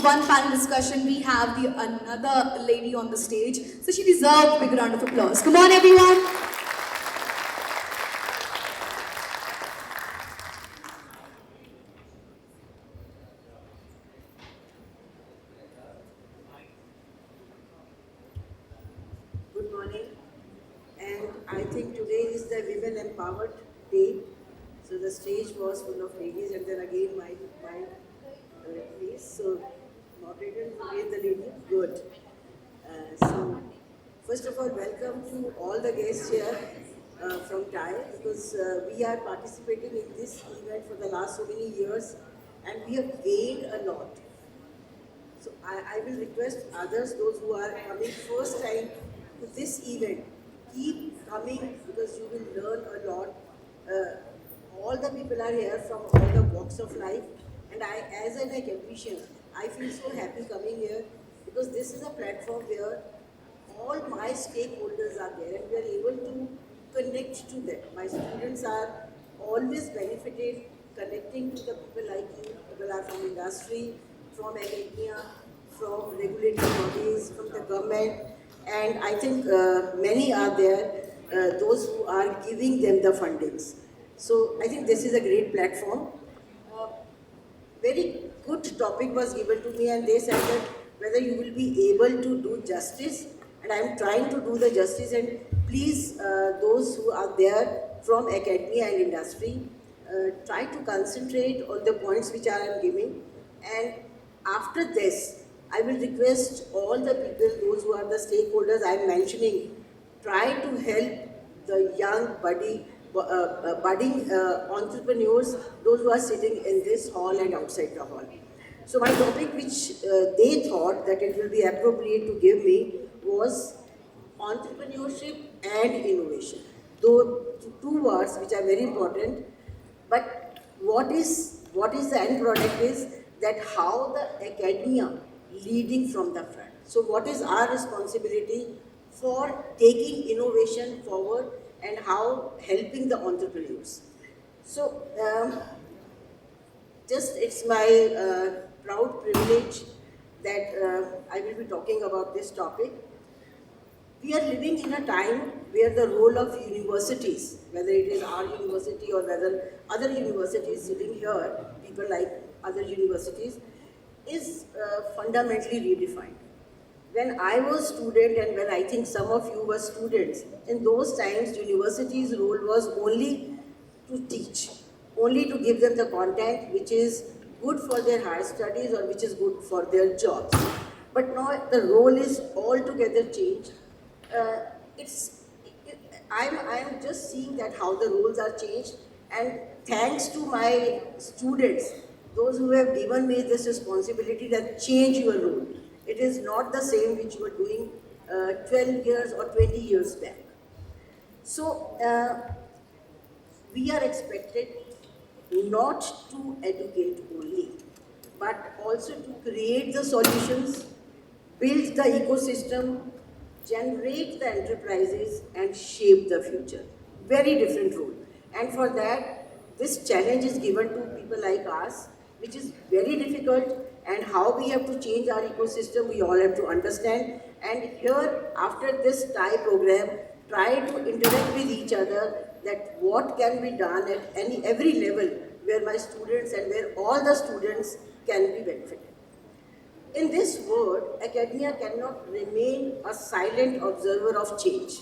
one panel discussion, we have another lady on the stage. So she deserves a big round of applause. Come on, everyone. Good morning, and I think today is the Women Empowered Day. So the stage was full of ladies, and then again my place. So moderator made the lady good. So first of all, welcome to all the guests here from TIE, because we are participating in this event for the last so many years, and we have gained a lot. So I will request others, those who are coming first time to this event, keep coming because you will learn a lot. All the people are here from all the walks of life, and as an academician, I feel so happy coming here because this is a platform where all my stakeholders are there and we are able to connect to them. My students are always benefited connecting to the people like you. People are from industry, from academia, from regulatory bodies, from the government, and I think many are there, those who are giving them the fundings. So I think this is a great platform. Uh, Very good topic was given to me, and they said that whether you will be able to do justice, and I am trying to do the justice, and please, those who are there from academia and industry, try to concentrate on the points which I am giving, and after this, I will request all the people, those who are the stakeholders I am mentioning, try to help the young budding entrepreneurs, those who are sitting in this hall and outside the hall. So my topic, which they thought that it will be appropriate to give me, was entrepreneurship and innovation. Though two words which are very important, but what is the end product is that how the academia leading from the front. So what is our responsibility for taking innovation forward and how helping the entrepreneurs. So just it's my proud privilege that I will be talking about this topic. We are living in a time where the role of universities, whether it is our university or whether other universities sitting here, people like other universities, is fundamentally redefined. When I was student and when I think some of you were students, in those times university's role was only to teach, only to give them the content which is good for their higher studies or which is good for their jobs. But now the role is altogether changed. Uh, it's, I'm just seeing that how the roles are changed, and thanks to my students, those who have given me this responsibility that change your role. It is not the same which you were doing 12 years or 20 years back. So we are expected not to educate only, but also to create the solutions, build the ecosystem, generate the enterprises, and shape the future. Very different role. And for that, this challenge is given to people like us, which is very difficult, and how we have to change our ecosystem, we all have to understand. And here, after this TIE program, try to interact with each other that what can be done at every level where my students and where all the students can be benefited. In this world, academia cannot remain a silent observer of change.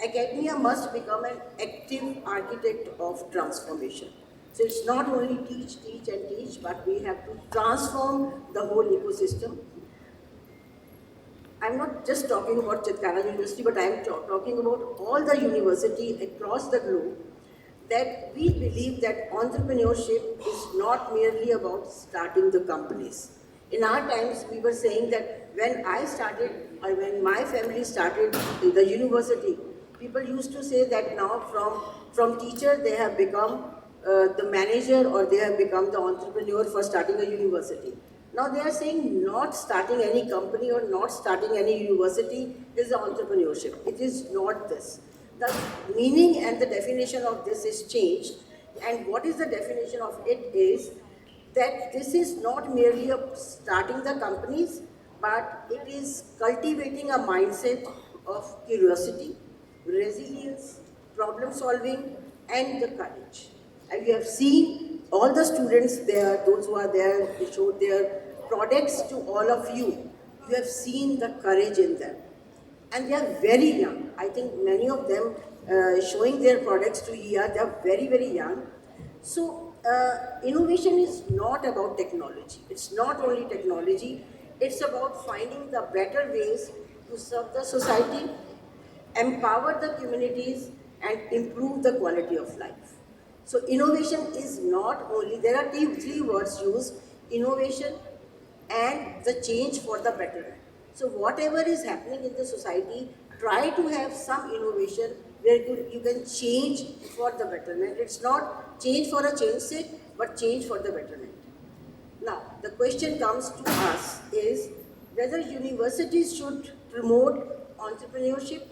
Academia must become an active architect of transformation. So it's not only teach, teach, and teach, but we have to transform the whole ecosystem. I'm not just talking about Chitkara University, but I'm talking about all the university across the globe, that we believe that entrepreneurship is not merely about starting the companies. In our times, we were saying that when I started, or when my family started in the university, people used to say that now from teacher they have become the manager or they have become the entrepreneur for starting a university. Now they are saying not starting any company or not starting any university is entrepreneurship. It is not this. The meaning and the definition of this is changed, and what is the definition of it is that this is not merely starting the companies, but it is cultivating a mindset of curiosity, resilience, problem solving, and the courage. And we have seen all the students there, those who are there, they showed their products to all of you. You have seen the courage in them. And they are very young. I think many of them showing their products to ER, they are very, very young. So innovation is not about technology. It's not only technology. It's about finding the better ways to serve the society, empower the communities, and improve the quality of life. So innovation is not only, there are three words used, innovation and the change for the betterment. So whatever is happening in the society, try to have some innovation where you can change for the betterment. It's not change for a change sake, but change for the betterment. Now, the question comes to us is whether universities should promote entrepreneurship.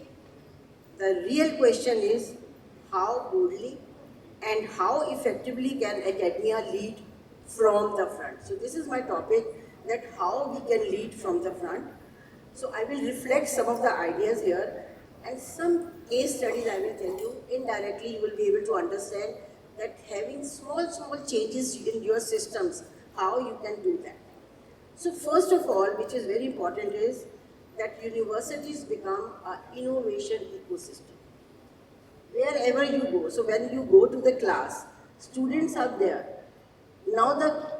The real question is how boldly and how effectively can academia lead from the front. So this is my topic, that how we can lead from the front. So I will reflect some of the ideas here and some case studies I will tell you. Indirectly you will be able to understand that having small changes in your systems, how you can do that. So first of all, which is very important, is that universities become an innovation ecosystem. Wherever you go, so when you go to the class, students are there. Now the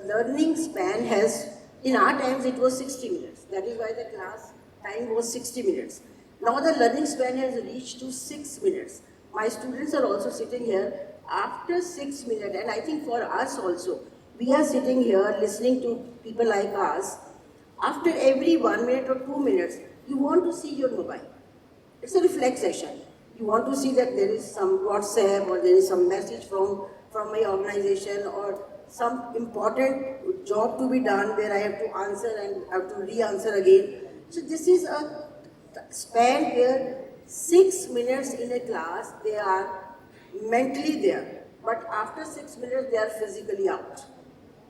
learning span has, in our times it was 60 minutes. That is why the class time was 60 minutes. Now the learning span has reached to 6 minutes. My students are also sitting here after 6 minutes, and I think for us also, we are sitting here listening to people like us. After every 1 minute or 2 minutes, you want to see your mobile. It's a reflex session. You want to see that there is some WhatsApp or there is some message from my organization or some important job to be done where I have to answer and have to re-answer again. So this is a span where 6 minutes in a class, they are mentally there. But after 6 minutes, they are physically out.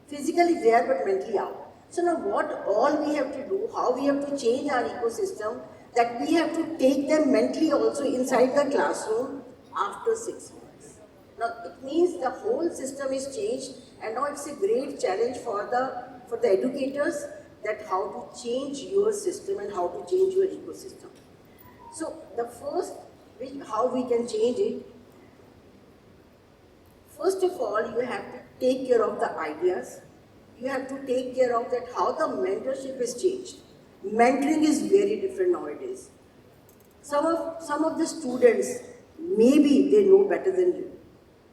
Physically there, but mentally out. So now what all we have to do, how we have to change our ecosystem, that we have to take them mentally also inside the classroom after 6 months. Now it means the whole system is changed, and now it's a great challenge for the educators, that how to change your system and how to change your ecosystem. So the first, how we can change it, first of all, you have to take care of the ideas. You have to take care of that how the mentorship is changed. Mentoring is very different nowadays. Some of the students, maybe they know better than you.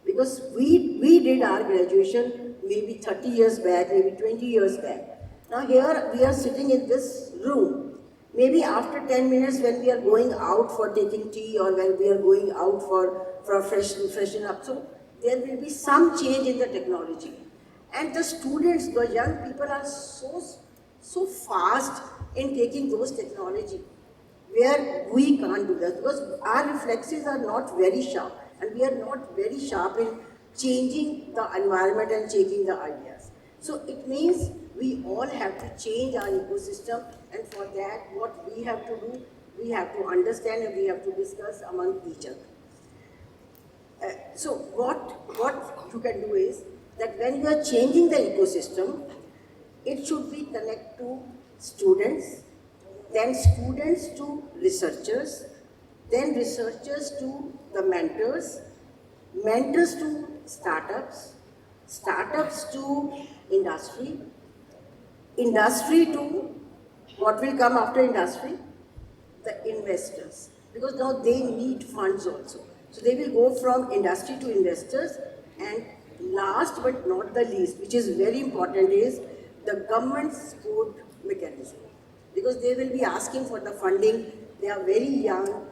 Because we did our graduation maybe 30 years back, maybe 20 years back. Now here we are sitting in this room. Maybe after 10 minutes when we are going out for taking tea or when we are going out for freshen up. So there will be some change in the technology. And the students, the young people are so fast in taking those technology, where we can't do that because our reflexes are not very sharp and we are not very sharp in changing the environment and changing the ideas. So it means we all have to change our ecosystem, and for that what we have to do, we have to understand and we have to discuss among each other. So what you can do is that when you are changing the ecosystem, it should be connect to students, then students to researchers, then researchers to the mentors, mentors to startups, startups to industry, industry to what will come after industry? The investors. Because now they need funds also. So they will go from industry to investors, and last but not the least, which is very important, is the government support mechanism. Because they will be asking for the funding, they are very young,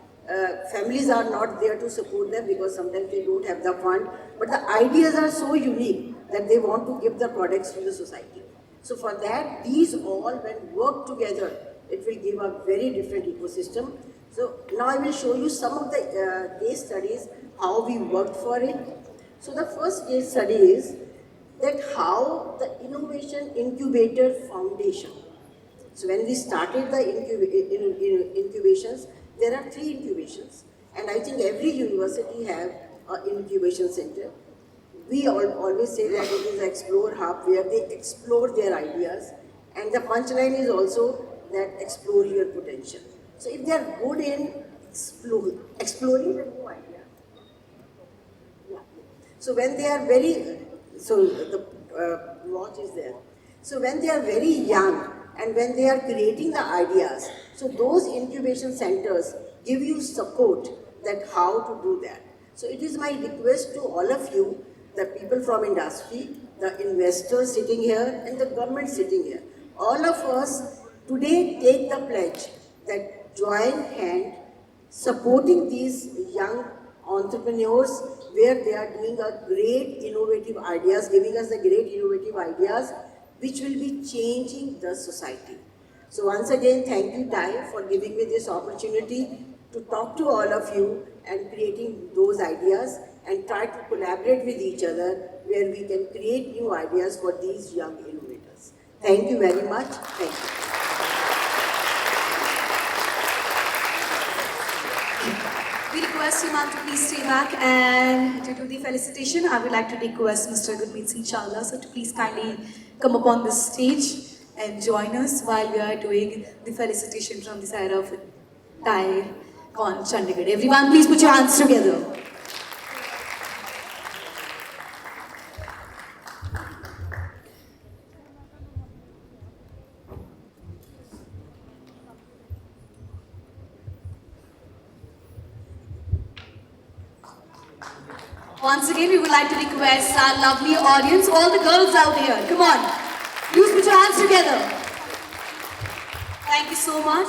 families are not there to support them because sometimes they don't have the fund, but the ideas are so unique that they want to give the products to the society. So for that, these all when work together, it will give a very different ecosystem. So now I will show you some of the case studies, how we worked for it. So the first case study is that how the Innovation Incubator Foundation. So when we started the incubations, there are 3 incubations, and I think every university have an incubation center. We always say that it is an explore hub where they explore their ideas, and the punchline is also that explore your potential. So if they are good in exploring the new idea, yeah. So when they are so the watch is there. So when they are very young and when they are creating the ideas, so those incubation centers give you support that how to do that. So it is my request to all of you, the people from industry, the investors sitting here and the government sitting here, all of us today take the pledge that join hand supporting these young entrepreneurs where they are doing a great innovative ideas, giving us the great innovative ideas which will be changing the society. So once again, thank you, Dai, for giving me this opportunity to talk to all of you and creating those ideas and try to collaborate with each other where we can create new ideas for these young innovators. Thank you very much. Thank you. We request you, ma'am, to please stay back, and to do the felicitation, I would like to request Mr. Gurmeet Singh Chawla, so to please kindly come upon the stage and join us while we are doing the felicitation from the side of Thai Con Chandigarh. Everyone, please put your hands together. Once again, we would like to request our lovely audience, all the girls out here, come on, please put your hands together. Thank you so much.